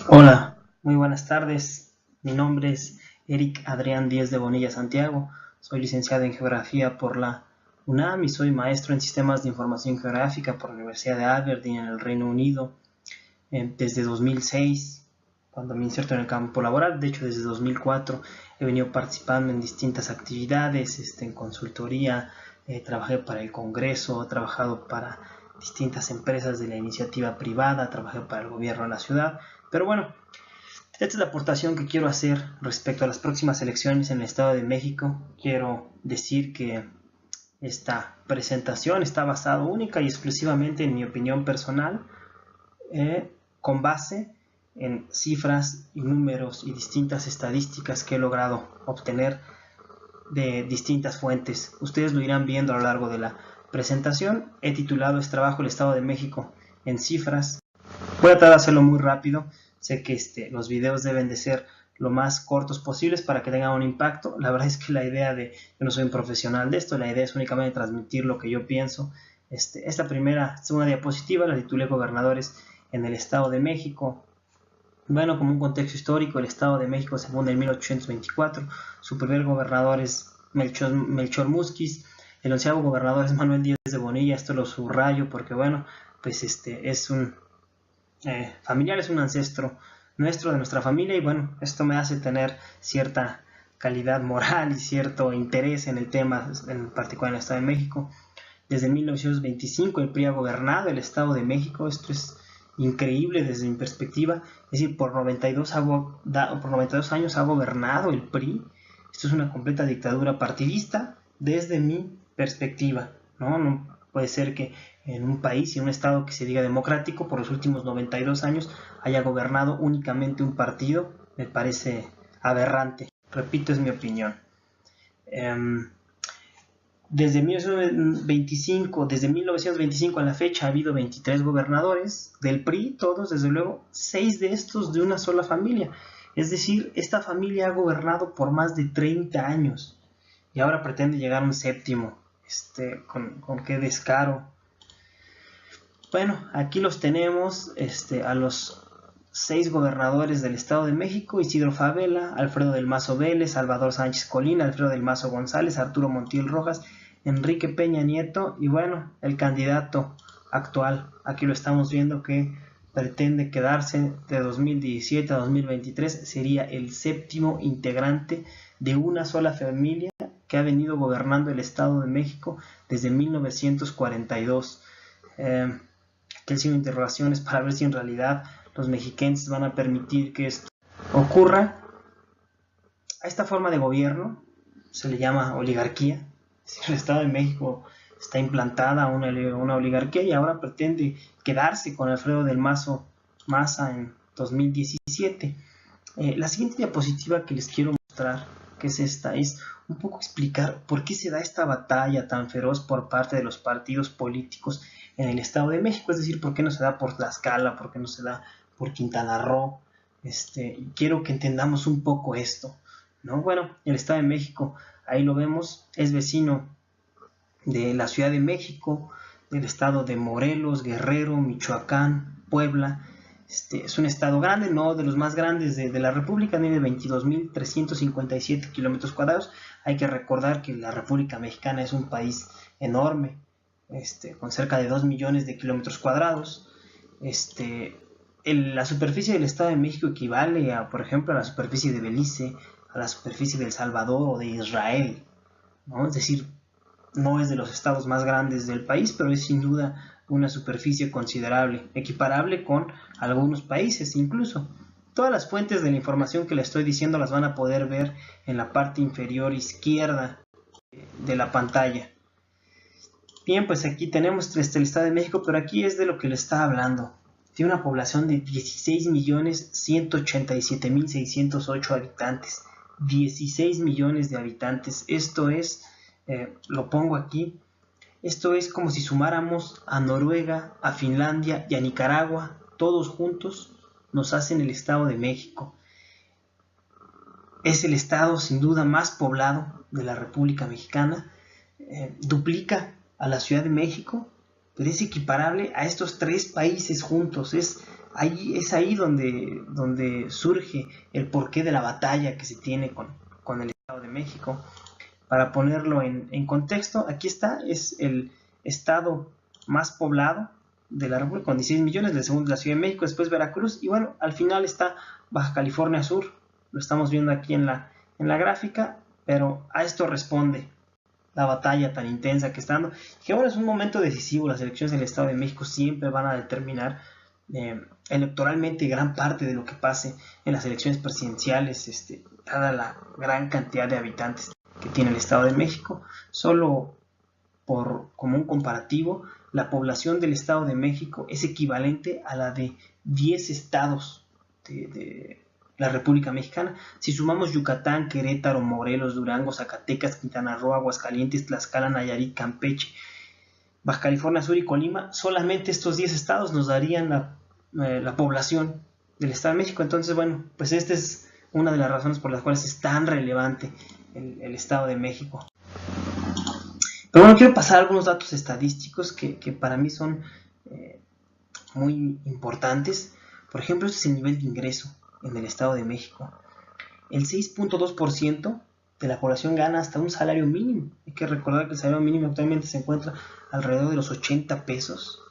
Hola, muy buenas tardes. Mi nombre es Eric Adrián Díez de Bonilla Santiago. Soy licenciado en Geografía por la UNAM y soy maestro en Sistemas de Información Geográfica por la Universidad de Aberdeen en el Reino Unido desde 2006, cuando me inserto en el campo laboral. De hecho, desde 2004 he venido participando en distintas actividades, en consultoría, trabajé para el Congreso, he trabajado para distintas empresas de la iniciativa privada, trabajé para el gobierno de la ciudad. Pero bueno, esta es la aportación que quiero hacer respecto a las próximas elecciones en el Estado de México. Quiero decir que esta presentación está basada única y exclusivamente en mi opinión personal, con base en cifras y números y distintas estadísticas que he logrado obtener de distintas fuentes. Ustedes lo irán viendo a lo largo de la presentación. He titulado este trabajo El Estado de México en cifras. Voy a tratar de hacerlo muy rápido. Sé que los videos deben de ser lo más cortos posibles para que tengan un impacto. La verdad es que yo no soy un profesional de esto, la idea es únicamente transmitir lo que yo pienso. Esta segunda diapositiva la titulé Gobernadores en el Estado de México. Bueno, como un contexto histórico, el Estado de México se funda en 1824. Su primer gobernador es Melchor Musquiz. El onceavo gobernador es Manuel Díaz de Bonilla. Esto lo subrayo porque, bueno, pues es un familiar, es un ancestro nuestro, de nuestra familia, y bueno, esto me hace tener cierta calidad moral y cierto interés en el tema, en particular en el Estado de México. Desde 1925 el PRI ha gobernado el Estado de México. Esto es increíble desde mi perspectiva. Es decir, por 92 años ha gobernado el PRI. Esto es una completa dictadura partidista desde mi perspectiva, ¿no? No puede ser que en un país y en un estado que se diga democrático por los últimos 92 años haya gobernado únicamente un partido. Me parece aberrante. Repito, es mi opinión. Desde 1925 a la fecha ha habido 23 gobernadores del PRI, todos desde luego, 6 de estos de una sola familia. Es decir, esta familia ha gobernado por más de 30 años y ahora pretende llegar a un séptimo. Con qué descaro. Bueno, aquí los tenemos, a los 6 gobernadores del Estado de México: Isidro Fabela, Alfredo del Mazo Vélez, Salvador Sánchez Colín, Alfredo del Mazo González, Arturo Montiel Rojas, Enrique Peña Nieto y bueno, el candidato actual. Aquí lo estamos viendo, que pretende quedarse de 2017 a 2023. Sería el séptimo integrante de una sola familia que ha venido gobernando el Estado de México desde 1942. Aquí han sido interrogaciones para ver si en realidad los mexiquenses van a permitir que esto ocurra. A esta forma de gobierno se le llama oligarquía. El Estado de México está implantada una oligarquía y ahora pretende quedarse con Alfredo del Mazo Maza en 2017. La siguiente diapositiva que les quiero mostrar, que es esta, es un poco explicar por qué se da esta batalla tan feroz por parte de los partidos políticos en el Estado de México. Es decir, por qué no se da por Tlaxcala, por qué no se da por Quintana Roo. Quiero que entendamos un poco esto, ¿no? Bueno, el Estado de México, ahí lo vemos, es vecino de la Ciudad de México, del estado de Morelos, Guerrero, Michoacán, Puebla. Es un estado grande, no de los más grandes de la República, tiene 22.357 kilómetros cuadrados. Hay que recordar que la República Mexicana es un país enorme, con cerca de 2 millones de kilómetros cuadrados. La superficie del Estado de México equivale a, por ejemplo, a la superficie de Belice, a la superficie de El Salvador o de Israel, ¿no? Es decir, no es de los estados más grandes del país, pero es sin duda una superficie considerable, equiparable con algunos países incluso. Todas las fuentes de la información que les estoy diciendo las van a poder ver en la parte inferior izquierda de la pantalla. Bien, pues aquí tenemos el Estado de México, pero aquí es de lo que le está hablando. Tiene una población de 16.187.608 habitantes. 16 millones de habitantes. Esto es, lo pongo aquí, esto es como si sumáramos a Noruega, a Finlandia y a Nicaragua, todos juntos nos hacen el Estado de México. Es el estado sin duda más poblado de la República Mexicana. Duplica a la Ciudad de México, pero es equiparable a estos 3 países juntos. Es Es ahí donde surge el porqué de la batalla que se tiene con el Estado de México. Para ponerlo en contexto, aquí está, es el estado más poblado de la República, con 16 millones, el segundo es la Ciudad de México, después Veracruz, y bueno, al final está Baja California Sur, lo estamos viendo aquí en la gráfica, pero a esto responde la batalla tan intensa que está dando, que bueno, es un momento decisivo. Las elecciones del Estado de México siempre van a determinar electoralmente gran parte de lo que pase en las elecciones presidenciales, dada la gran cantidad de habitantes que tiene el Estado de México. Solo como un comparativo, la población del Estado de México es equivalente a la de 10 estados de la República Mexicana. Si sumamos Yucatán, Querétaro, Morelos, Durango, Zacatecas, Quintana Roo, Aguascalientes, Tlaxcala, Nayarit, Campeche, Baja California Sur y Colima, solamente estos 10 estados nos darían la población del Estado de México. Entonces, bueno, pues esta es una de las razones por las cuales es tan relevante el Estado de México. Pero bueno, quiero pasar algunos datos estadísticos que para mí son muy importantes. Por ejemplo, este es el nivel de ingreso en el Estado de México. El 6.2% de la población gana hasta un salario mínimo. Hay que recordar que el salario mínimo actualmente se encuentra alrededor de los 80 pesos.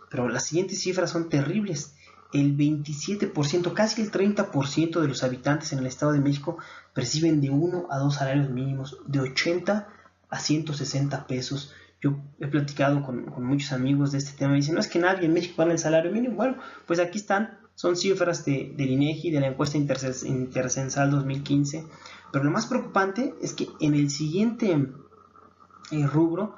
Pero las siguientes cifras son terribles. El 27%, casi el 30% de los habitantes en el Estado de México perciben de 1 a 2 salarios mínimos, de 80 a 160 pesos. Yo he platicado con muchos amigos de este tema y dicen, no es que nadie en México gana el salario mínimo. Bueno, pues aquí están, son cifras del INEGI, de la encuesta intercensal 2015. Pero lo más preocupante es que en el siguiente rubro,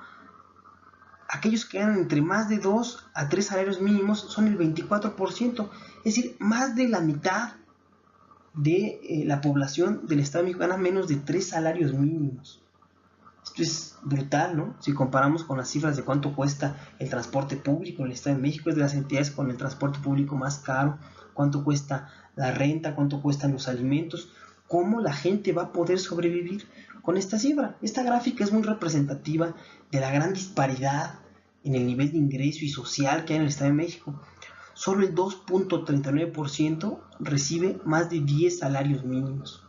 aquellos que ganan entre más de 2 a 3 salarios mínimos son el 24%. Es decir, más de la mitad de la población del Estado de México gana menos de 3 salarios mínimos. Esto es brutal, ¿no? Si comparamos con las cifras de cuánto cuesta el transporte público en el Estado de México, es de las entidades con el transporte público más caro, cuánto cuesta la renta, cuánto cuestan los alimentos, cómo la gente va a poder sobrevivir con esta cifra. Esta gráfica es muy representativa de la gran disparidad en el nivel de ingreso y social que hay en el Estado de México. Solo el 2.39% recibe más de 10 salarios mínimos.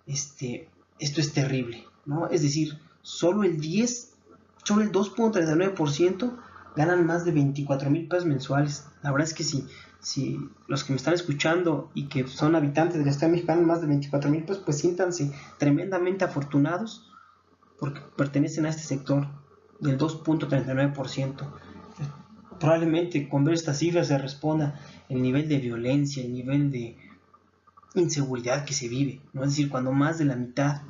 Esto es terrible, ¿no? Es decir, solo el 2.39% ganan más de 24,000 pesos mensuales. La verdad es que si los que me están escuchando y que son habitantes del Estado de México ganan más de 24,000 pesos, pues siéntanse tremendamente afortunados porque pertenecen a este sector del 2.39%. Probablemente con ver estas cifras se responda el nivel de violencia, el nivel de inseguridad que se vive, ¿no? Es decir, cuando más de la mitad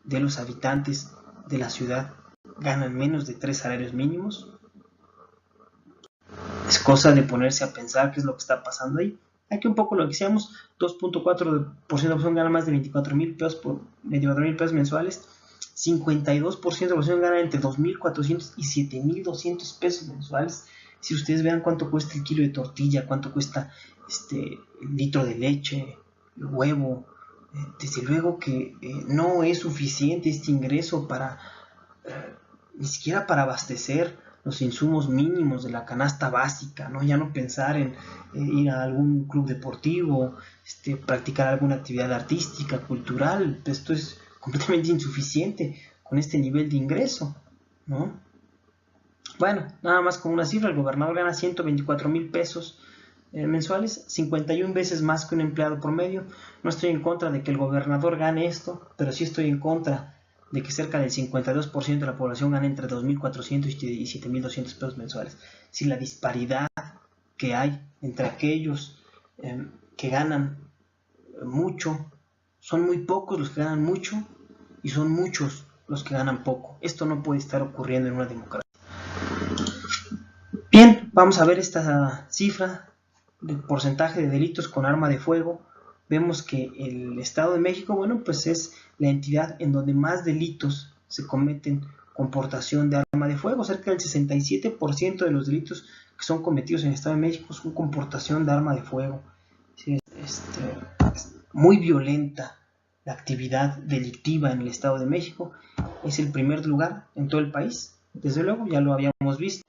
de los habitantes de la ciudad ganan menos de 3 salarios mínimos, es cosa de ponerse a pensar qué es lo que está pasando ahí. Aquí un poco lo que decíamos, 2.4% de la población gana más de 24,000 pesos mensuales, 52% de la población gana entre 2,400 y 7,200 pesos mensuales. Si ustedes vean cuánto cuesta el kilo de tortilla, cuánto cuesta el litro de leche, el huevo, desde luego que no es suficiente este ingreso para ni siquiera para abastecer los insumos mínimos de la canasta básica, ¿no? Ya no pensar en ir a algún club deportivo, practicar alguna actividad artística, cultural. Esto es completamente insuficiente con este nivel de ingreso, ¿no? Bueno, nada más con una cifra, el gobernador gana 124,000 pesos mensuales, 51 veces más que un empleado promedio. No estoy en contra de que el gobernador gane esto, pero sí estoy en contra de que cerca del 52% de la población gane entre 2,400 y 7,200 pesos mensuales. Si la disparidad que hay entre aquellos que ganan mucho, son muy pocos los que ganan mucho y son muchos los que ganan poco. Esto no puede estar ocurriendo en una democracia. Bien, vamos a ver esta cifra de porcentaje de delitos con arma de fuego. Vemos que el Estado de México, bueno, pues es la entidad en donde más delitos se cometen con portación de arma de fuego. Cerca del 67% de los delitos que son cometidos en el Estado de México son con portación de arma de fuego. Sí, es muy violenta la actividad delictiva en el Estado de México. Es el primer lugar en todo el país, desde luego, ya lo habíamos visto.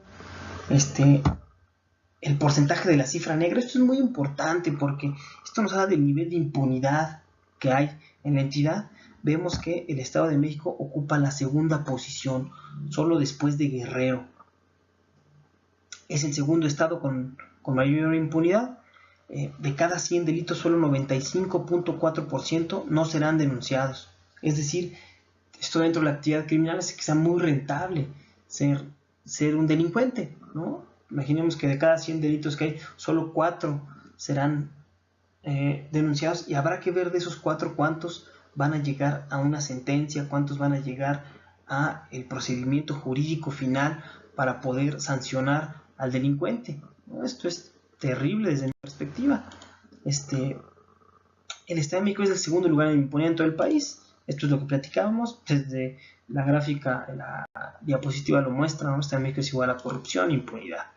el porcentaje de la cifra negra. Esto es muy importante porque esto nos habla del nivel de impunidad que hay en la entidad. Vemos que el Estado de México ocupa la segunda posición, solo después de Guerrero. Es el segundo estado con mayor impunidad. De cada 100 delitos, solo 95.4% no serán denunciados. Es decir, esto dentro de la actividad criminal hace que sea muy rentable ser un delincuente, ¿no? Imaginemos que de cada 100 delitos que hay, solo 4 serán denunciados, y habrá que ver de esos 4 cuántos van a llegar a una sentencia, cuántos van a llegar a el procedimiento jurídico final para poder sancionar al delincuente, ¿no? Esto es terrible desde mi perspectiva. El Estado de México es el segundo lugar en impunidad en todo el país. Esto es lo que platicábamos desde la gráfica, la diapositiva lo muestra, ¿no? El Estado de México es igual a corrupción e impunidad.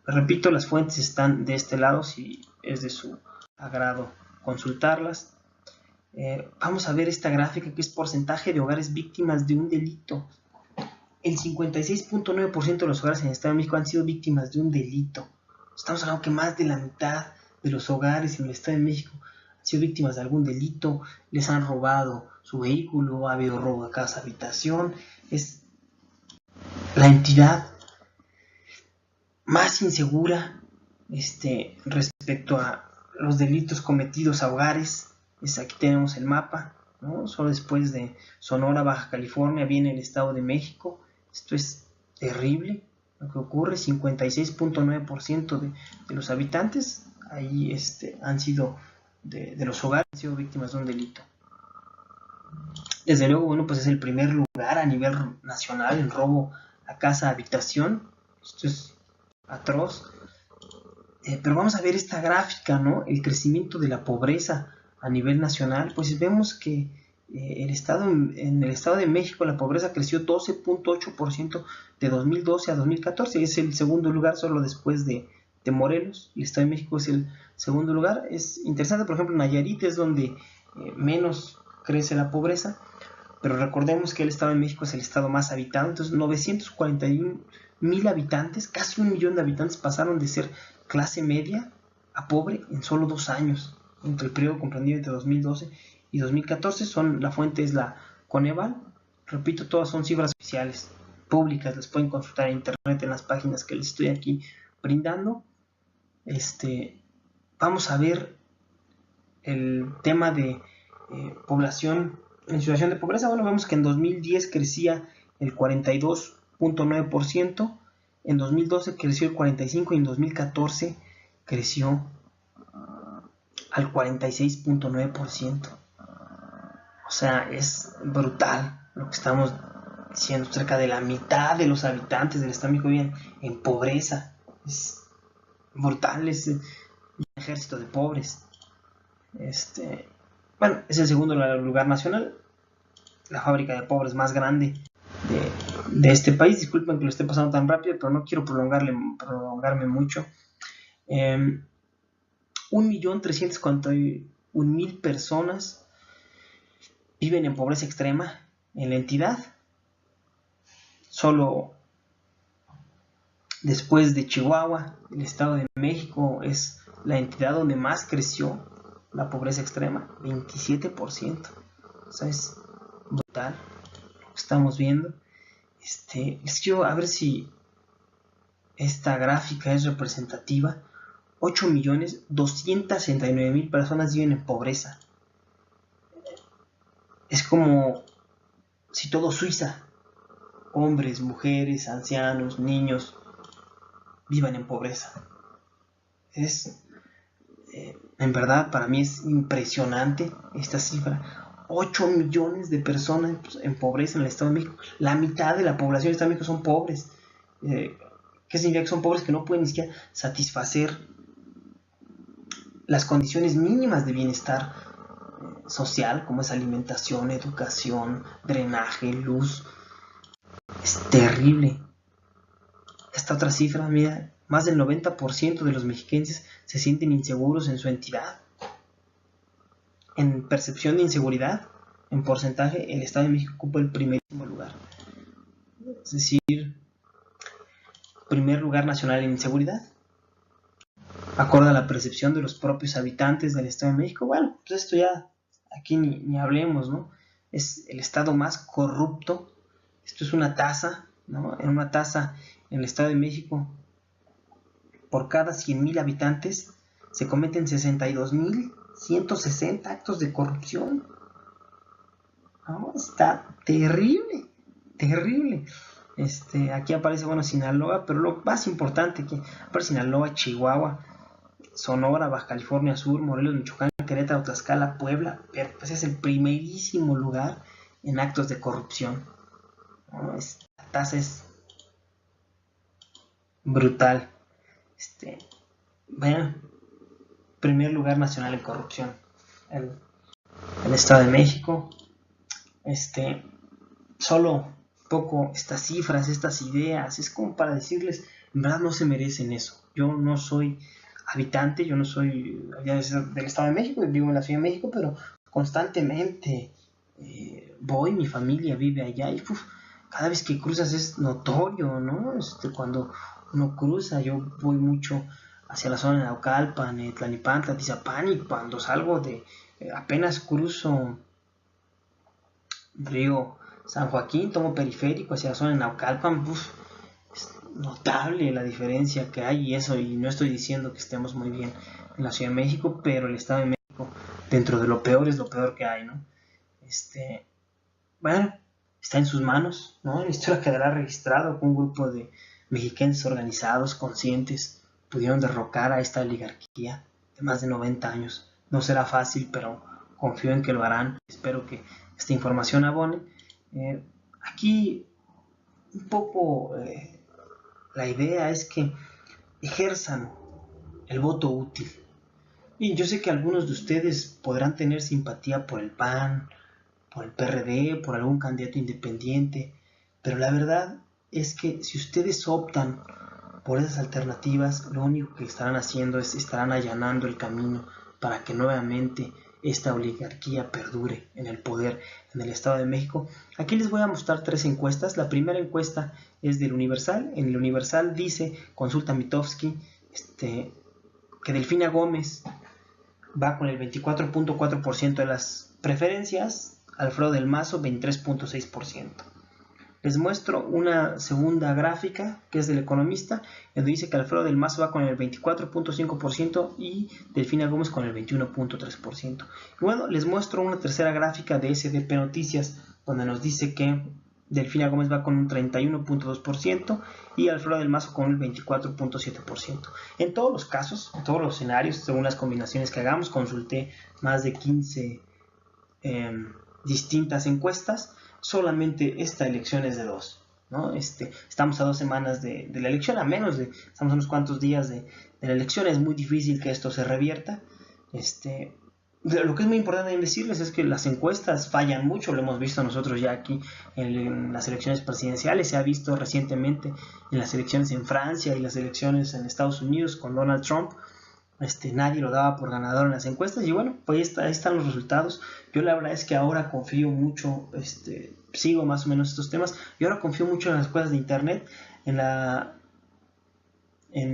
Repito, las fuentes están de este lado si es de su agrado consultarlas. Vamos a ver esta gráfica que es porcentaje de hogares víctimas de un delito. El 56.9% de los hogares en el Estado de México han sido víctimas de un delito. Estamos hablando que más de la mitad de los hogares en el Estado de México han sido víctimas de algún delito, les han robado su vehículo, ha habido robo a casa, habitación. Es la entidad más insegura respecto a los delitos cometidos a hogares. Aquí tenemos el mapa, ¿no? Solo después de Sonora, Baja California, viene el Estado de México. Esto es terrible lo que ocurre. 56.9% de los habitantes ahí han sido de los hogares, han sido víctimas de un delito. Desde luego, bueno, pues es el primer lugar a nivel nacional en robo a casa, habitación. Esto es atroz. Pero vamos a ver esta gráfica, ¿no? El crecimiento de la pobreza a nivel nacional. Pues vemos que en el Estado de México la pobreza creció 12.8% de 2012 a 2014. Es el segundo lugar solo después de Morelos. El Estado de México es el segundo lugar. Es interesante, por ejemplo, Nayarit es donde menos crece la pobreza. Pero recordemos que el Estado de México es el estado más habitado. Entonces 941,000 habitantes, casi 1 millón de habitantes, pasaron de ser clase media a pobre en solo 2 años, entre el periodo comprendido entre 2012 y 2014. La fuente es la Coneval. Repito, todas son cifras oficiales, públicas, las pueden consultar en internet en las páginas que les estoy aquí brindando. Vamos a ver el tema de población en situación de pobreza. Bueno, vemos que en 2010 crecía el 42.9%, en 2012 creció el 45% y en 2014 creció al 46.9%. O sea, es brutal lo que estamos diciendo. Cerca de la mitad de los habitantes del Estado de México viven en pobreza. Es brutal, es un ejército de pobres. Bueno, es el segundo lugar nacional, la fábrica de pobres más grande de este país. Disculpen que lo esté pasando tan rápido, pero no quiero prolongarme mucho. 1.341.000 personas viven en pobreza extrema en la entidad. Solo después de Chihuahua, el Estado de México es la entidad donde más creció la pobreza extrema, 27%. O sea, es brutal lo que estamos viendo. Les quiero a ver si esta gráfica es representativa. 8.269.000 personas viven en pobreza. Es como si todo Suiza, hombres, mujeres, ancianos, niños, vivan en pobreza. En verdad, para mí es impresionante esta cifra. 8 millones de personas en pobreza en el Estado de México. La mitad de la población del Estado de México son pobres. ¿Qué significa que son pobres? Que no pueden ni siquiera satisfacer las condiciones mínimas de bienestar social, como es alimentación, educación, drenaje, luz. Es terrible. Esta otra cifra, mira, más del 90% de los mexiquenses se sienten inseguros en su entidad. En percepción de inseguridad, en porcentaje, el Estado de México ocupa el primerísimo lugar. Es decir, primer lugar nacional en inseguridad. Acorde a la percepción de los propios habitantes del Estado de México, bueno, pues esto ya aquí ni hablemos, ¿no? Es el estado más corrupto. Esto es una tasa, ¿no? En una tasa en el Estado de México, por cada 100,000 habitantes se cometen 62,160 actos de corrupción. ¿No? Está terrible, terrible. Aquí aparece, bueno, Sinaloa, pero lo más importante que aparece Sinaloa, Chihuahua, Sonora, Baja California Sur, Morelos, Michoacán, Querétaro, Tlaxcala, Puebla, pero pues es el primerísimo lugar en actos de corrupción. ¿No? La tasa es brutal. Bueno, primer lugar nacional en corrupción, el Estado de México. Solo poco estas cifras, estas ideas, es como para decirles, en verdad no se merecen eso. Yo no soy habitante, yo no soy del Estado de México, vivo en la Ciudad de México, pero constantemente voy, mi familia vive allá y cada vez que cruzas es notorio, ¿no? Cuando uno cruza, yo voy mucho hacia la zona de Naucalpan, Tlalnepantla, Tizapán, y cuando salgo apenas cruzo Río San Joaquín, tomo periférico hacia la zona de Naucalpan, es notable la diferencia que hay, y eso, y no estoy diciendo que estemos muy bien en la Ciudad de México, pero el Estado de México, dentro de lo peor, es lo peor que hay, ¿no? Bueno, está en sus manos, ¿no? La historia quedará registrado con un grupo de mexicanos organizados, conscientes, pudieron derrocar a esta oligarquía de más de 90 años. No será fácil, pero confío en que lo harán. Espero que esta información abone. Aquí un poco la idea es que ejerzan el voto útil. Y yo sé que algunos de ustedes podrán tener simpatía por el PAN, por el PRD, por algún candidato independiente, pero la verdad es que si ustedes optan por esas alternativas, lo único que estarán haciendo es estarán allanando el camino para que nuevamente esta oligarquía perdure en el poder en el Estado de México. Aquí les voy a mostrar 3 encuestas. La primera encuesta es del Universal. En el Universal dice, consulta Mitofsky, que Delfina Gómez va con el 24.4% de las preferencias, Alfredo del Mazo 23.6%. Les muestro una segunda gráfica que es del Economista, donde dice que Alfredo del Mazo va con el 24.5% y Delfina Gómez con el 21.3%. Y bueno, les muestro una tercera gráfica de SDP Noticias, donde nos dice que Delfina Gómez va con un 31.2% y Alfredo del Mazo con el 24.7%. En todos los casos, en todos los escenarios, según las combinaciones que hagamos, consulté más de 15 distintas encuestas. Solamente esta elección es de 2, ¿no? Estamos a 2 semanas de la elección, estamos a unos cuantos días de la elección. Es muy difícil que esto se revierta. Lo que es muy importante decirles es que las encuestas fallan mucho, lo hemos visto nosotros ya aquí en las elecciones presidenciales, se ha visto recientemente en las elecciones en Francia y las elecciones en Estados Unidos con Donald Trump. Nadie lo daba por ganador en las encuestas y bueno, pues ahí están los resultados. Yo la verdad es que ahora confío mucho, sigo más o menos estos temas, y ahora confío mucho en las encuestas de internet. En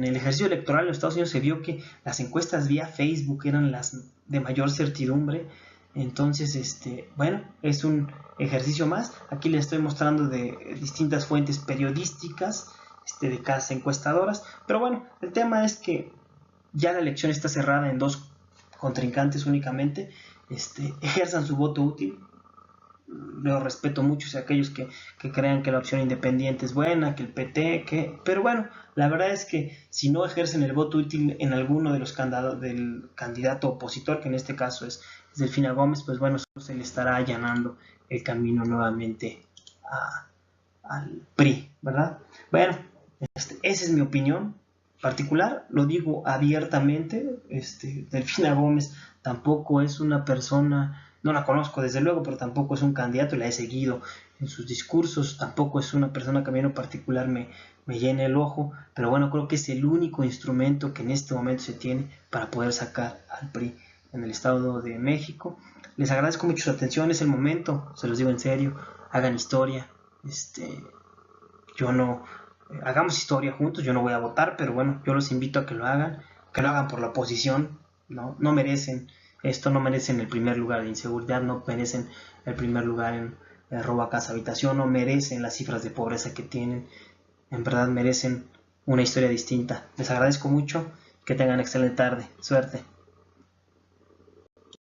el ejercicio electoral en los Estados Unidos se vio que las encuestas vía Facebook eran las de mayor certidumbre. Entonces, bueno, es un ejercicio más. Aquí les estoy mostrando de distintas fuentes periodísticas, de casas encuestadoras, pero bueno, el tema es que ya la elección está cerrada en 2 contrincantes únicamente. Ejerzan su voto útil. Yo respeto mucho a aquellos que crean que la opción independiente es buena, que el PT, pero bueno, la verdad es que si no ejercen el voto útil en alguno de los del candidato opositor, que en este caso es Delfina Gómez, pues bueno, se le estará allanando el camino nuevamente al PRI, ¿verdad? Bueno, esa es mi opinión particular, lo digo abiertamente. Delfina Gómez tampoco es una persona, no la conozco desde luego, pero tampoco es un candidato, la he seguido en sus discursos, tampoco es una persona que a mí en lo particular me llene el ojo, pero bueno, creo que es el único instrumento que en este momento se tiene para poder sacar al PRI en el Estado de México. Les agradezco mucho su atención, es el momento, se los digo en serio, hagan historia. Yo no hagamos historia juntos. Yo no voy a votar, pero bueno, yo los invito a que lo hagan por la oposición. No merecen esto, no merecen el primer lugar de inseguridad, no merecen el primer lugar en robo a casa habitación, no merecen las cifras de pobreza que tienen. En verdad merecen una historia distinta. Les agradezco mucho, que tengan excelente tarde. Suerte.